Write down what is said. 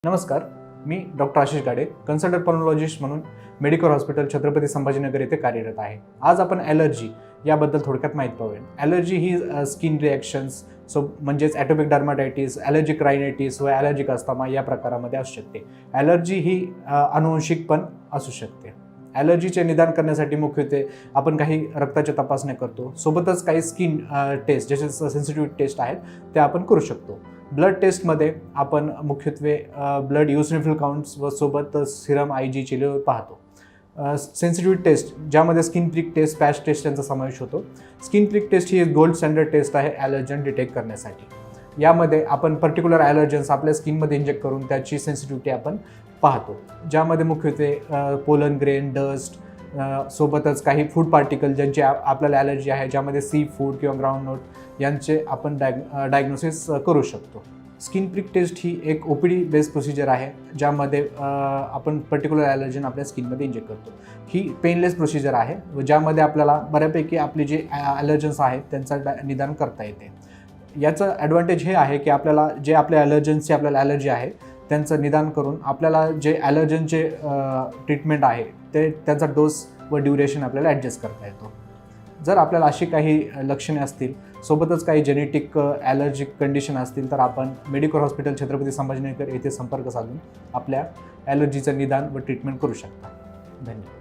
नमस्कार, मी डॉक्टर आशिष गाडे, कन्सल्टंट पल्मोनॉलॉजिस्ट म्हणून medical hospital Chhatrapati Sambhajinagar येथे कार्यरत आहे। आज आपण ॲलर्जी याबद्दल थोडक्यात माहिती पाहूया। ॲलर्जी ही स्किन रिॲक्शन्स म्हणजेच ॲटोपिक डर्माटायटिस, ॲलर्जिक रायनायटिस व ॲलर्जिक अस्थमा या प्रकारामध्ये असू शकते। ॲलर्जी ही अनुवंशिक पण असू शकते। ॲलर्जीचे निदान करण्यासाठी मुख्यत्वे आपण काही रक्ताच्या तपासण्या करतो, सोबतच काही स्किन टेस्ट जसे सेन्सिटिव्हिटी टेस्ट आहेत त्या आपण करू शकतो। ब्लड टेस्टमध्ये आपण मुख्यत्वे ब्लड इओसिनोफिल काउंट्स व सोबत सिरम IgG लेवल पाहतो। सेन्सिटिव्हिटी टेस्ट ज्यामध्ये skin prick test, patch test यांचा समावेश होतो। स्किन प्रिक टेस्ट ही एक गोल्ड स्टँडर्ड टेस्ट आहे ॲलर्जन डिटेक्ट करण्यासाठी। यामध्ये आपण पर्टिक्युलर ॲलर्जन्स आपल्या स्किनमध्ये इंजेक्ट करून त्याची सेन्सिटिव्हिटी आपण पाहतो, ज्यामध्ये मुख्यत्वे पोलन ग्रेन, डस्ट सोबतच काही फूड पार्टिकल ज्यांची आपल्याला ॲलर्जी आहे, ज्यामध्ये सी फूड किंवा ग्राउंडनट यांचे आपण डायग्नोसिस करू शकतो। स्किन प्रिक टेस्ट ही एक OPD बेस्ड प्रोसिजर आहे, ज्यामध्ये आपण पर्टिक्युलर ॲलर्जन आपल्या स्किनमध्ये इंजेक्ट करतो। ही पेनलेस प्रोसिजर आहे व ज्यामध्ये आपल्याला बऱ्यापैकी आपले जे ॲलर्जन्स आहेत त्यांचा निदान करता येते। याचं ॲडव्हान्टेज हे आहे की आपल्याला जे आपल्या ॲलर्जन्सची आपल्याला ॲलर्जी आहे त्यांचं निदान करून आपल्याला जे ॲलर्जनचे ट्रीटमेंट आहे ते त्यांचा डोस व ड्युरेशन आपल्याला ॲडजस्ट करता येतो। जर आपल्याला अशी काही लक्षणे असतील, सोबतच काही जेनेटिक ॲलर्जिक कंडिशन असतील, तर आपण मेडिकल हॉस्पिटल छत्रपती संभाजीनगर येथे संपर्क साधून आपल्या ॲलर्जीचं निदान व ट्रीटमेंट करू शकता। धन्यवाद।